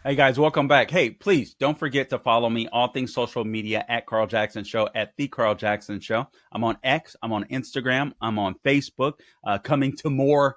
Hey guys, welcome back. Hey, please don't forget to follow me all things social media at Carl Jackson Show at the Carl Jackson Show. I'm on X, I'm on Instagram, I'm on Facebook, coming to more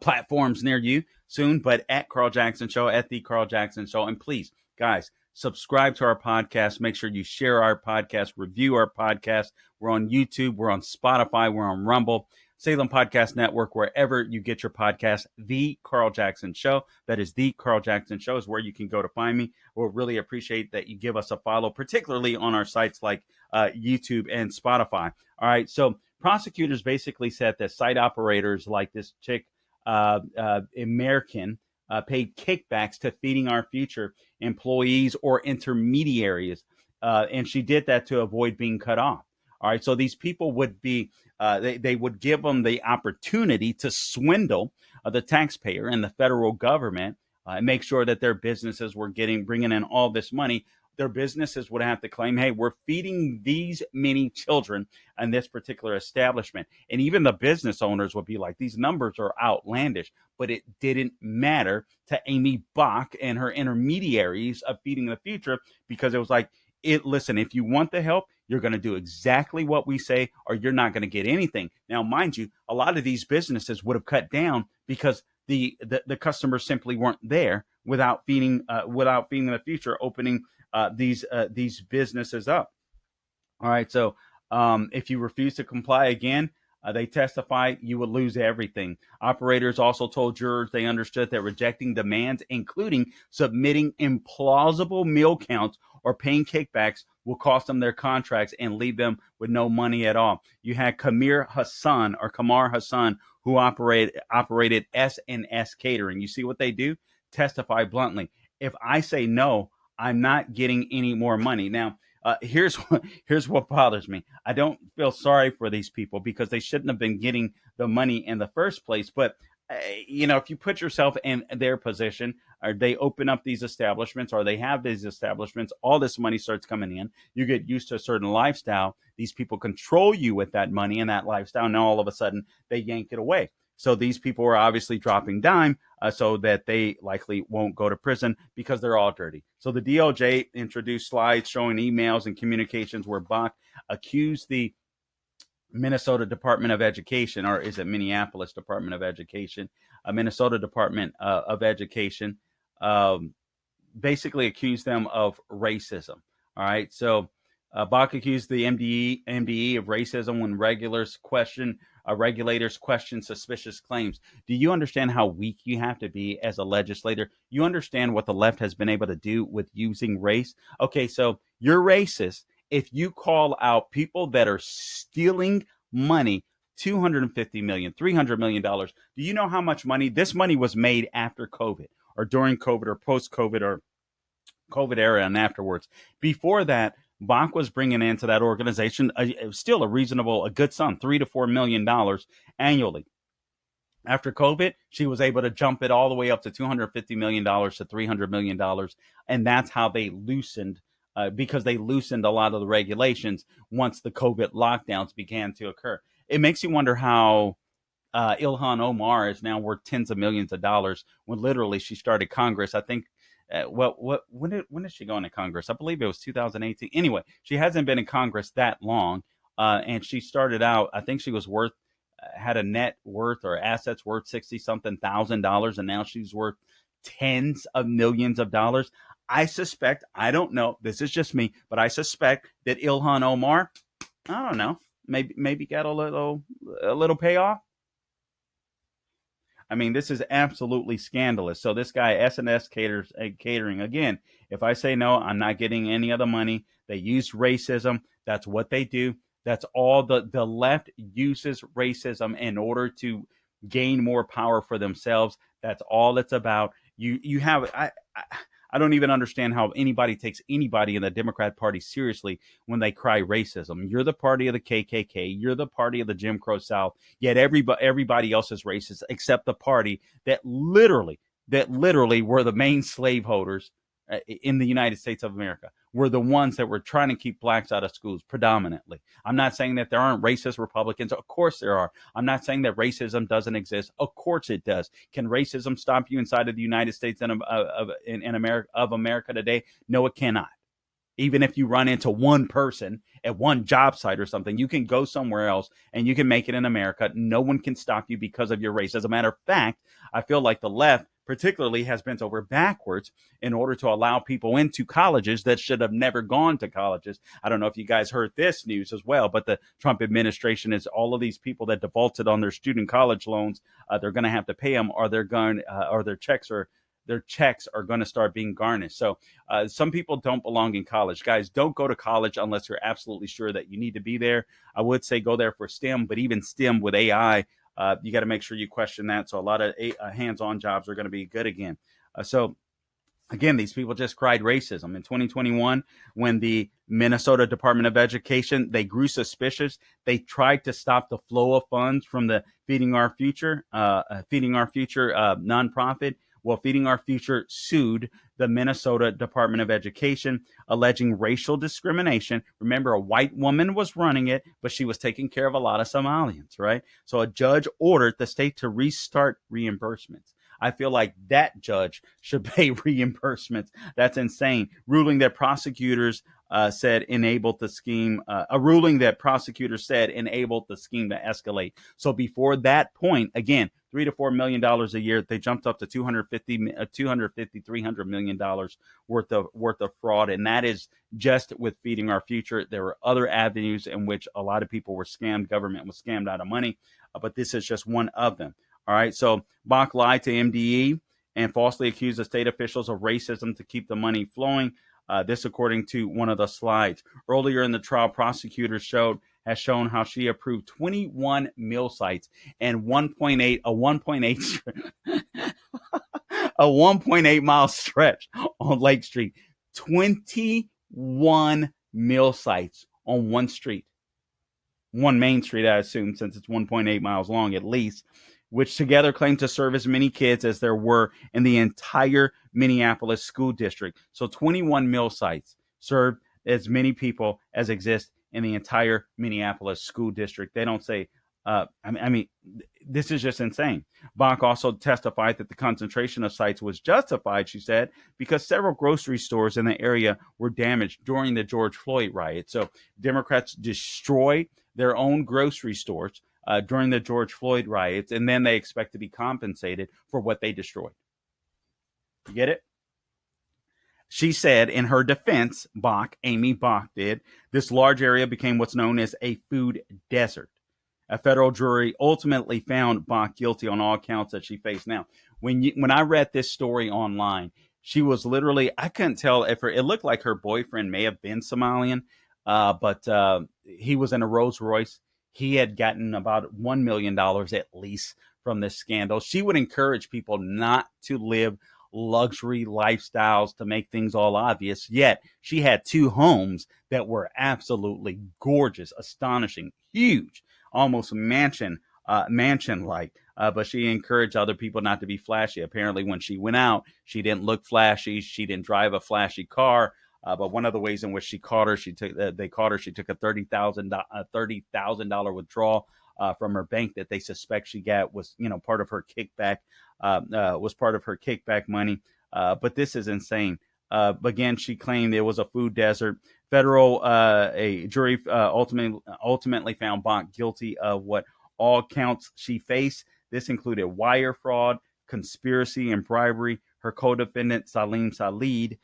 platforms near you soon, but at Carl Jackson Show at the Carl Jackson Show. And please, guys, subscribe to our podcast. Make sure you share our podcast, review our podcast. We're on YouTube, we're on Spotify, we're on Rumble. Salem Podcast Network, wherever you get your podcast, The Carl Jackson Show. That is The Carl Jackson Show is where you can go to find me. We'll really appreciate that you give us a follow, particularly on our sites like YouTube and Spotify. All right, so prosecutors basically said that site operators like this chick, American, paid kickbacks to Feeding Our Future employees or intermediaries, and she did that to avoid being cut off. All right, so these people would be they would give them the opportunity to swindle the taxpayer and the federal government and make sure that their businesses were bringing in all this money. Their businesses would have to claim, hey, we're feeding these many children in this particular establishment. And even the business owners would be like, these numbers are outlandish. But it didn't matter to Amy Bach and her intermediaries of Feeding the Future, because it was like, listen, if you want the help, you're going to do exactly what we say, or you're not going to get anything. Now, mind you, a lot of these businesses would have cut down because the customers simply weren't there without feeding the future, opening these businesses up. All right, so if you refuse to comply again, they testify you would lose everything. Operators also told jurors they understood that rejecting demands, including submitting implausible meal counts or paying kickbacks, will cost them their contracts and leave them with no money at all. You had Kamar Hassan, who operated S&S Catering. You see what they do? Testify bluntly. If I say no, I'm not getting any more money. Now, here's what bothers me. I don't feel sorry for these people because they shouldn't have been getting the money in the first place. But if you put yourself in their position, or they open up these establishments, or they have these establishments, all this money starts coming in. You get used to a certain lifestyle. These people control you with that money and that lifestyle. Now all of a sudden they yank it away. So these people are obviously dropping dime so that they likely won't go to prison because they're all dirty. So the DOJ introduced slides showing emails and communications where Bach accused the Minnesota Department of Education, or is it Minneapolis Department of Education, Minnesota Department of Education, basically accused them of racism. All right, so Bach accused the MDE of racism when regulators question suspicious claims. Do you understand how weak you have to be as a legislator? You understand what the left has been able to do with using race? Okay, so you're racist if you call out people that are stealing money, $250 million, $300 million. Do you know how much money? This money was made after COVID, or during COVID, or post-COVID, or COVID era and afterwards. Before that, Bach was bringing into that organization still a good sum, $3 to $4 million annually. After COVID, she was able to jump it all the way up to $250 million to $300 million. And that's how they loosened, because they loosened a lot of the regulations once the COVID lockdowns began to occur. It makes you wonder how Ilhan Omar is now worth tens of millions of dollars when literally she started Congress. I think, when did she go into Congress? I believe it was 2018. Anyway, she hasn't been in Congress that long, and she started out, I think she was had a net worth or assets worth 60 something $1,000, and now she's worth tens of millions of dollars. I don't know, this is just me, but I suspect that Ilhan Omar, I don't know, maybe got a little payoff. I mean, this is absolutely scandalous. So this guy, S&S Catering, again, if I say no, I'm not getting any of the money. They use racism. That's what they do. That's all the left uses racism in order to gain more power for themselves. That's all it's about. You have I don't even understand how anybody takes anybody in the Democrat Party seriously when they cry racism. You're the party of the KKK. You're the party of the Jim Crow South. Yet everybody else is racist except the party that literally were the main slaveholders in the United States of America. were the ones that were trying to keep blacks out of schools predominantly. I'm not saying that there aren't racist Republicans. Of course there are. I'm not saying that racism doesn't exist. Of course it does. Can racism stop you inside of the United States and in America today? No, it cannot. Even if you run into one person at one job site or something, you can go somewhere else and you can make it in America. No one can stop you because of your race. As a matter of fact, I feel like the left particularly has bent over backwards in order to allow people into colleges that should have never gone to colleges. I don't know if you guys heard this news as well, but the Trump administration is all of these people that defaulted on their student college loans. They're going to have to pay them, or they're going, or their checks are going to start being garnished. So some people don't belong in college. Guys, don't go to college unless you're absolutely sure that you need to be there. I would say go there for STEM, but even STEM with AI, you got to make sure you question that. So a lot of hands-on jobs are going to be good again. So again, these people just cried racism. In 2021, when the Minnesota Department of Education, they grew suspicious. They tried to stop the flow of funds from the Feeding Our Future nonprofit. Well, Feeding Our Future sued the Minnesota Department of Education, alleging racial discrimination. Remember, a white woman was running it, but she was taking care of a lot of Somalians, right? So a judge ordered the state to restart reimbursements. I feel like that judge should pay reimbursements. That's insane. Ruling that prosecutors said enabled the scheme. A ruling that prosecutors said enabled the scheme to escalate. So before that point, again, $3 to $4 million a year, they jumped up to $300 million worth of fraud, and that is just with Feeding Our Future. There were other avenues in which a lot of people were scammed. Government was scammed out of money, but this is just one of them. All right, so Bach lied to MDE and falsely accused the state officials of racism to keep the money flowing. This, according to one of the slides. Earlier in the trial, prosecutors has shown how she approved 21 mill sites and 1.8 mile stretch on Lake Street. 21 mill sites on one street, one main street, I assume, since it's 1.8 miles long at least, which together claim to serve as many kids as there were in the entire Minneapolis school district. So 21 mill sites served as many people as exist in the entire Minneapolis school district. They don't say, I mean, this is just insane. Bach also testified that the concentration of sites was justified, she said, because several grocery stores in the area were damaged during the George Floyd riot. So Democrats destroy their own grocery stores during the George Floyd riots, and then they expect to be compensated for what they destroyed. You get it? She said in her defense, Amy Bach did, this large area became what's known as a food desert. A federal jury ultimately found Bach guilty on all counts that she faced. Now, when I read this story online, she was literally, I couldn't tell if it looked like her boyfriend may have been Somalian, but he was in a Rolls Royce. He had gotten about $1 million at least from this scandal. She would encourage people not to live luxury lifestyles to make things all obvious. Yet she had two homes that were absolutely gorgeous, astonishing, huge, almost mansion-like. But she encouraged other people not to be flashy. Apparently, when she went out, she didn't look flashy. She didn't drive a flashy car. But one of the ways in which they caught her, she took a $30,000 withdrawal from her bank that they suspect she got was, part of her kickback, money. But this is insane. Again, she claimed it was a food desert. A jury ultimately found Bach guilty of what all counts she faced. This included wire fraud, conspiracy, and bribery. Her co-defendant, Salim Saeed,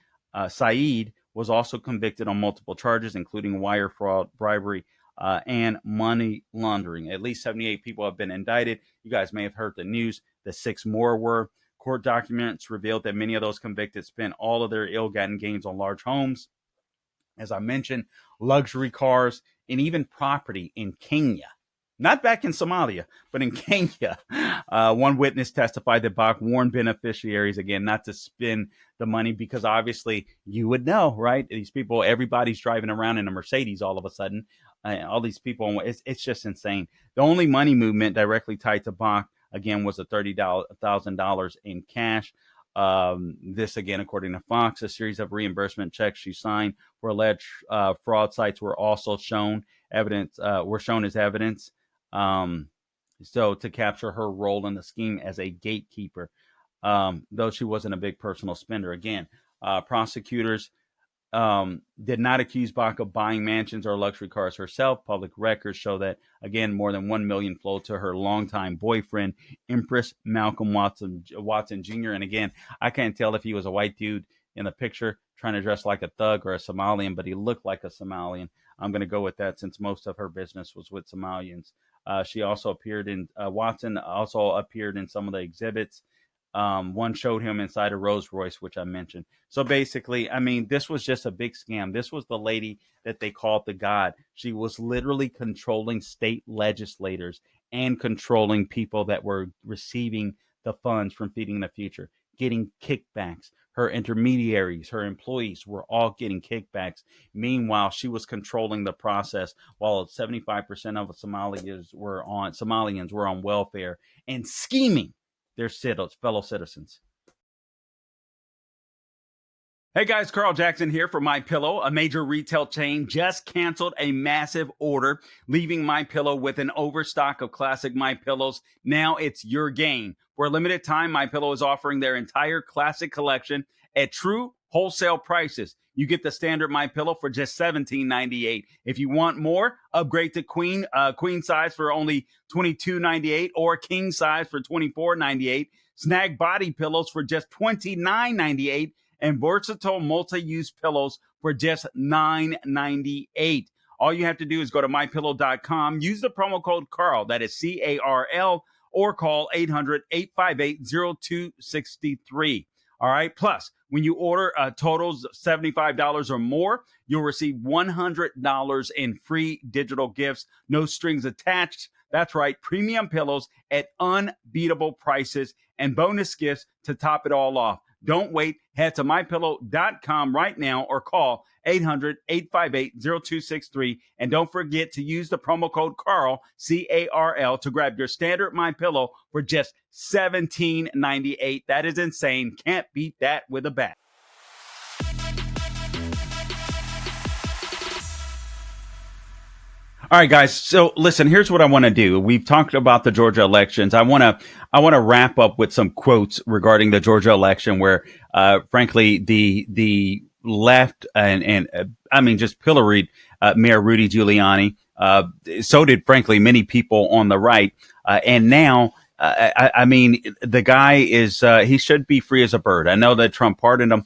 was also convicted on multiple charges, including wire fraud, bribery, and money laundering. At least 78 people have been indicted. You guys may have heard the news that 6 more were. Court documents revealed that many of those convicted spent all of their ill-gotten gains on large homes, as I mentioned, luxury cars, and even property in Kenya. Not back in Somalia, but in Kenya. One witness testified that Bach warned beneficiaries, again, not to spend the money because obviously you would know, right? These people, everybody's driving around in a Mercedes all of a sudden. All these people, it's just insane. The only money movement directly tied to Bach, again, was the $30,000 in cash. This again, according to Fox, a series of reimbursement checks she signed for alleged fraud sites were also shown as evidence. So to capture her role in the scheme as a gatekeeper, though she wasn't a big personal spender. Again, prosecutors did not accuse Bach of buying mansions or luxury cars herself. Public records show that, again, more than $1 million flowed to her longtime boyfriend, Empress Malcolm Watson Jr. And again, I can't tell if he was a white dude in the picture trying to dress like a thug or a Somalian, but he looked like a Somalian. I'm going to go with that since most of her business was with Somalians. Watson also appeared in some of the exhibits. One showed him inside a Rolls Royce, which I mentioned. So basically, I mean, this was just a big scam. This was the lady that they called the God. She was literally controlling state legislators and controlling people that were receiving the funds from Feeding the Future, getting kickbacks. Her intermediaries, her employees were all getting kickbacks. Meanwhile, she was controlling the process while 75% of Somalians were on welfare and scheming their fellow citizens. Hey guys, Carl Jackson here for MyPillow. A major retail chain just canceled a massive order, leaving MyPillow with an overstock of classic MyPillows. Now it's your game. For a limited time, MyPillow is offering their entire classic collection at true wholesale prices. You get the standard MyPillow for just $17.98. If you want more, upgrade to queen size for only $22.98 or king size for $24.98. Snag body pillows for just $29.98 and versatile multi-use pillows for just $9.98. All you have to do is go to mypillow.com, use the promo code Carl, that is CARL, or call 800-858-0263. All right. Plus, when you order totals $75 or more, you'll receive $100 in free digital gifts. No strings attached. That's right. Premium pillows at unbeatable prices and bonus gifts to top it all off. Don't wait. Head to mypillow.com right now or call 800-858-0263. And don't forget to use the promo code Carl, CARL, to grab your standard MyPillow for just $17.98. That is insane. Can't beat that with a bat. All right, guys. So listen, here's what I want to do. We've talked about the Georgia elections. I want to wrap up with some quotes regarding the Georgia election where, frankly, the left and I mean, just pilloried Mayor Rudy Giuliani. So did, frankly, many people on the right. And now, I mean, the guy he should be free as a bird. I know that Trump pardoned him.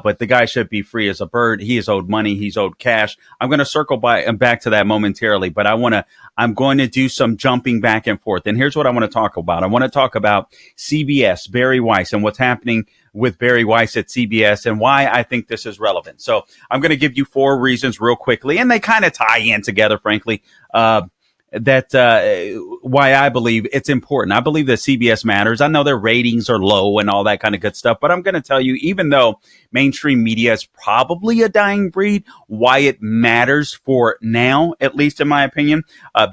But the guy should be free as a bird. He is owed money. He's owed cash. I'm going to circle back to that momentarily, but I'm going to do some jumping back and forth. And here's what I want to talk about. I want to talk about CBS, Barry Weiss, and what's happening with Barry Weiss at CBS and why I think this is relevant. So I'm going to give you 4 reasons real quickly, and they kind of tie in together, frankly. Why I believe it's important. I believe that CBS matters. I know their ratings are low and all that kind of good stuff, but I'm going to tell you, even though mainstream media is probably a dying breed, why it matters for now, at least in my opinion.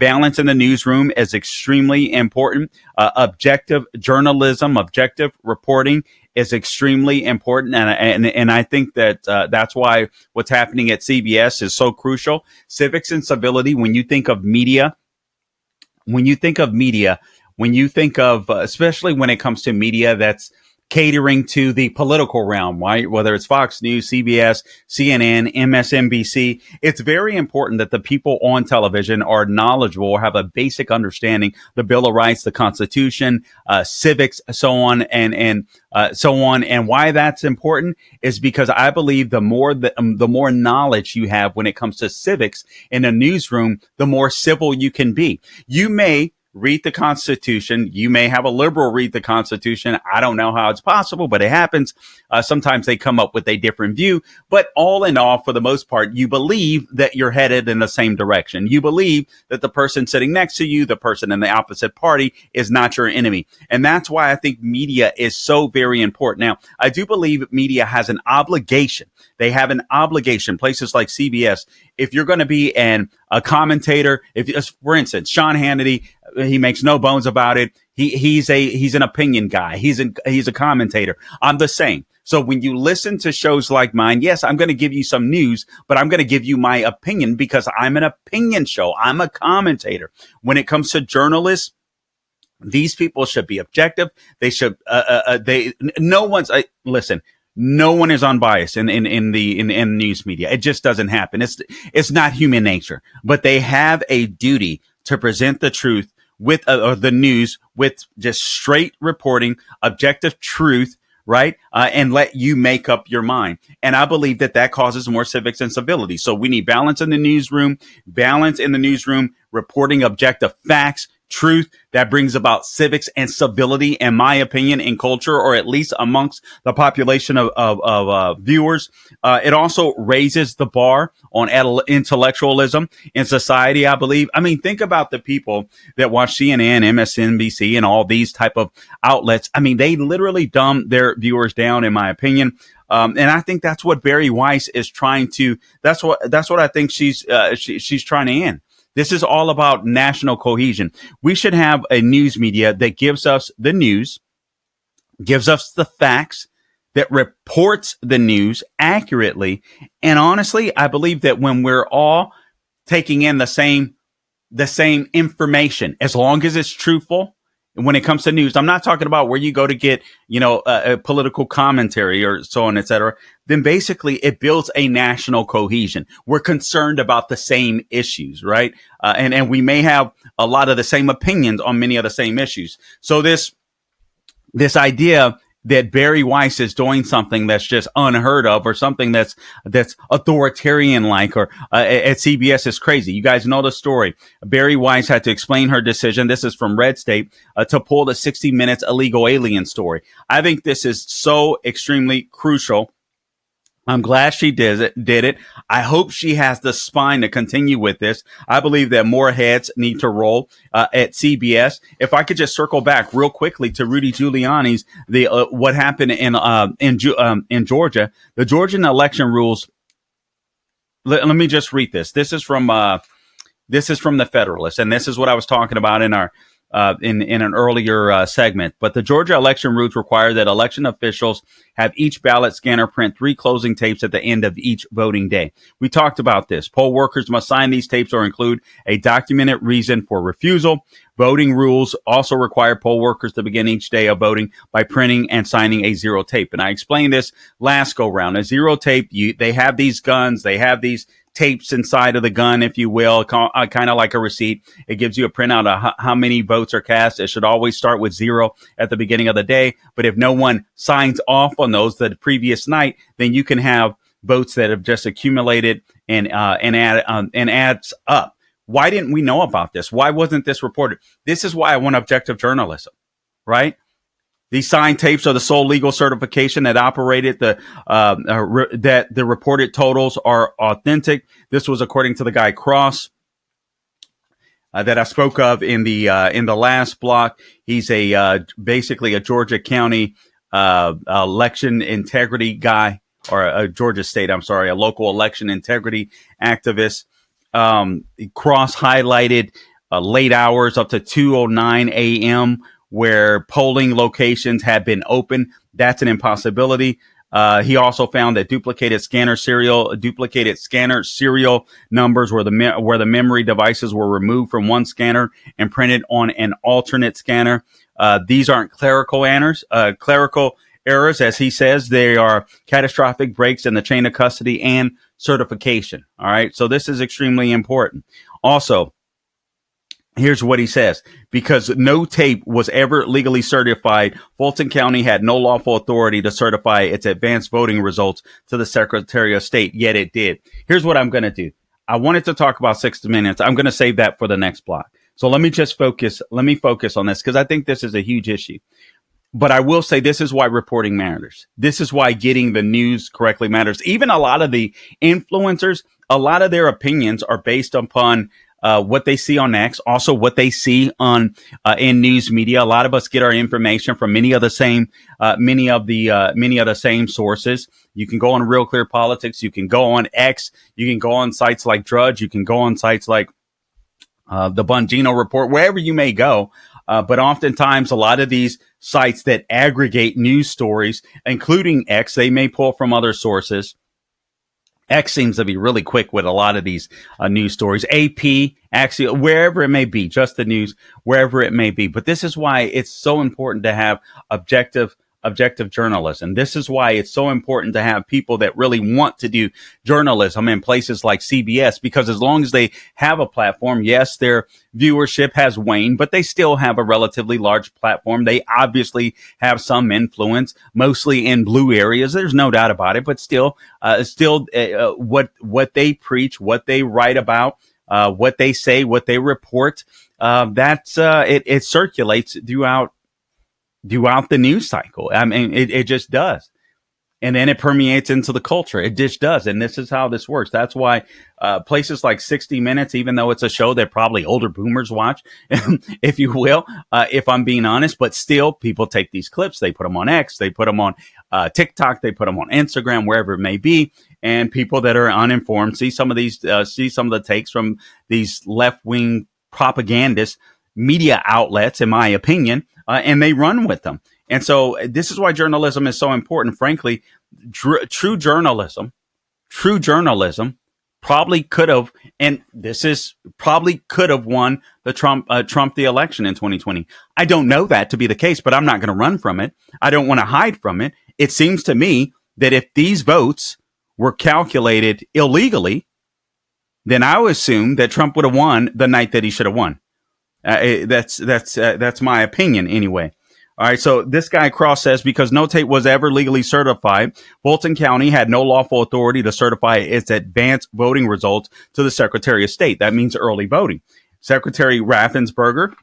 Balance in the newsroom is extremely important. Objective journalism, objective reporting is extremely important. And I think that that's why what's happening at CBS is so crucial. Civics and civility, when you think of media, especially when it comes to media that's catering to the political realm, right? Whether it's Fox News, CBS, CNN, MSNBC, it's very important that the people on television are knowledgeable or have a basic understanding, the Bill of Rights, the Constitution, civics, so on and so on. And why that's important is because I believe the more knowledge you have when it comes to civics in a newsroom, the more civil you can be. You may read the Constitution. You may have a liberal read the Constitution. I don't know how it's possible, but it happens. Sometimes they come up with a different view. But all in all, for the most part, you believe that you're headed in the same direction. You believe that the person sitting next to you, the person in the opposite party, is not your enemy. And that's why I think media is so very important. Now, I do believe media has an obligation. They have an obligation. Places like CBS, if you're going to be a commentator, for instance, Sean Hannity, he makes no bones about it. He's an opinion guy. He's a commentator. I'm the same. So when you listen to shows like mine, yes, I'm going to give you some news, but I'm going to give you my opinion because I'm an opinion show. I'm a commentator. When it comes to journalists, these people should be objective. They should, no one's, listen, no one is unbiased in the news media. It just doesn't happen. It's not human nature, but they have a duty to present the truth with, or the news with just straight reporting, objective truth, right? And let you make up your mind. And I believe that causes more civics and civility. So we need balance in the newsroom, reporting objective facts, truth that brings about civics and civility, in my opinion, in culture, or at least amongst the population of viewers. It also raises the bar on intellectualism in society, I believe. I mean, think about the people that watch CNN, MSNBC, and all these type of outlets. I mean, they literally dumb their viewers down, in my opinion. And I think that's what Bari Weiss is trying to. That's what I think she's trying to end. This is all about national cohesion. We should have a news media that gives us the news, gives us the facts, that reports the news accurately. And honestly, I believe that when we're all taking in the same information, as long as it's truthful, and when it comes to news, I'm not talking about where you go to get, a political commentary or so on, et cetera. Then basically it builds a national cohesion. We're concerned about the same issues, right? And we may have a lot of the same opinions on many of the same issues. So this idea that Bari Weiss is doing something that's just unheard of, or something that's authoritarian like, or at CBS is crazy. You guys know the story. Bari Weiss had to explain her decision. This is from Red State, to pull the 60 Minutes illegal alien story. I think this is so extremely crucial. I'm glad she did it. I hope she has the spine to continue with this. I believe that more heads need to roll at CBS. If I could just circle back real quickly to Rudy Giuliani's what happened in Georgia, the Georgian election rules. Let me just read this. This is from the Federalist, and this is what I was talking about in our in an earlier segment. But the Georgia election rules require that election officials have each ballot scanner print 3 closing tapes at the end of each voting day. We talked about this. Poll workers must sign these tapes or include a documented reason for refusal. Voting rules also require poll workers to begin each day of voting by printing and signing a 0 tape. And I explained this last go round. A 0 tape, they have these guns, they have these tapes inside of the gun, if you will, kind of like a receipt. It gives you a printout of how many votes are cast. It should always start with 0 at the beginning of the day. But if no one signs off on those the previous night, then you can have votes that have just accumulated and adds up. Why didn't we know about this? Why wasn't this reported? This is why I want objective journalism, right? These signed tapes are the sole legal certification that operated that the reported totals are authentic. This was according to the guy Cross that I spoke of in the last block. He's basically a Georgia County election integrity guy, or a Georgia State, I'm sorry, a local election integrity activist. Cross highlighted late hours up to 2:09 a.m. where polling locations have been open. That's an impossibility. He also found that duplicated scanner serial numbers where the memory devices were removed from one scanner and printed on an alternate scanner. These aren't clerical errors, as he says. They are catastrophic breaks in the chain of custody and certification. All right. So this is extremely important. Also, here's what he says. Because no tape was ever legally certified, Fulton County had no lawful authority to certify its advanced voting results to the Secretary of State, yet it did. Here's what I'm going to do. I wanted to talk about 60 Minutes. I'm going to save that for the next block. So let me focus on this, because I think this is a huge issue. But I will say this is why reporting matters. This is why getting the news correctly matters. Even a lot of the influencers, a lot of their opinions are based upon what they see on X, also what they see on in news media. A lot of us get our information from many of the same sources. You can go on Real Clear Politics. You can go on X. You can go on sites like Drudge. You can go on sites like the Bongino Report, wherever you may go. But oftentimes, a lot of these sites that aggregate news stories, including X, they may pull from other sources. X seems to be really quick with a lot of these news stories. AP, actually, wherever it may be, just the news, wherever it may be. But this is why it's so important to have objective journalism. This is why it's so important to have people that really want to do journalism in places like CBS, because as long as they have a platform, yes, their viewership has waned, but they still have a relatively large platform. They obviously have some influence, mostly in blue areas. There's no doubt about it, but still, what they preach, what they write about, what they say, what they report, it circulates throughout the news cycle. I mean, it just does. And then it permeates into the culture. It just does. And this is how this works. That's why places like 60 Minutes, even though it's a show that probably older boomers watch, if you will, if I'm being honest, but still people take these clips, they put them on X, they put them on TikTok, they put them on Instagram, wherever it may be. And people that are uninformed see some of the takes from these left-wing propagandist media outlets, in my opinion, and they run with them. And so this is why journalism is so important. Frankly, true journalism probably could have, and probably could have won the Trump the election in 2020. I don't know that to be the case, but I'm not going to run from it. I don't want to hide from it. It seems to me that if these votes were calculated illegally, then I would assume that Trump would have won the night that he should have won. That's my opinion anyway. All right. So this guy Cross says, because no tape was ever legally certified, Fulton County had no lawful authority to certify its advanced voting results to the Secretary of State. That means early voting. Secretary Raffensperger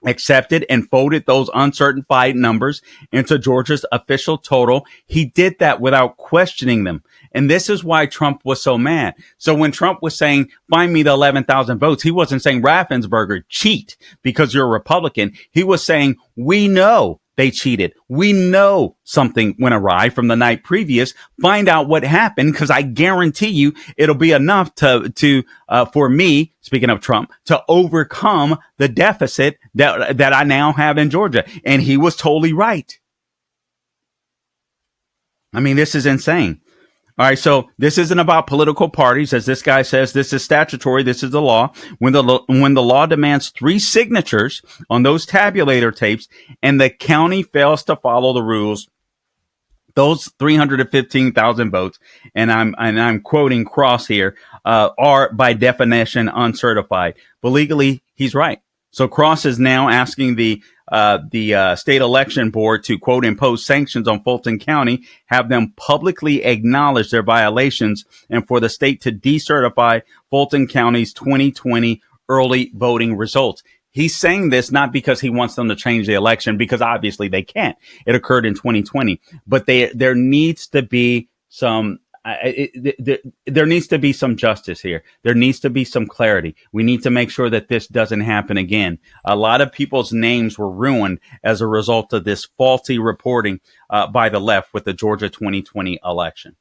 accepted and folded those uncertified numbers into Georgia's official total. He did that without questioning them. And this is why Trump was so mad. So when Trump was saying, find me the 11,000 votes, he wasn't saying Raffensperger cheat because you're a Republican. He was saying, we know they cheated. We know something went awry from the night previous. Find out what happened, because I guarantee you it'll be enough for me, speaking of Trump, to overcome the deficit that I now have in Georgia. And he was totally right. I mean, this is insane. All right, so this isn't about political parties, as this guy says. This is statutory. This is the law. When the law demands 3 signatures on those tabulator tapes, and the county fails to follow the rules, those 315,000 votes, and I'm quoting Cross here, are by definition uncertified. But legally, he's right. So Cross is now asking the state election board to, quote, impose sanctions on Fulton County, have them publicly acknowledge their violations, and for the state to decertify Fulton County's 2020 early voting results. He's saying this not because he wants them to change the election, because obviously they can't. It occurred in 2020, but there needs to be some there needs to be some justice here. There needs to be some clarity. We need to make sure that this doesn't happen again. A lot of people's names were ruined as a result of this faulty reporting by the left with the Georgia 2020 election.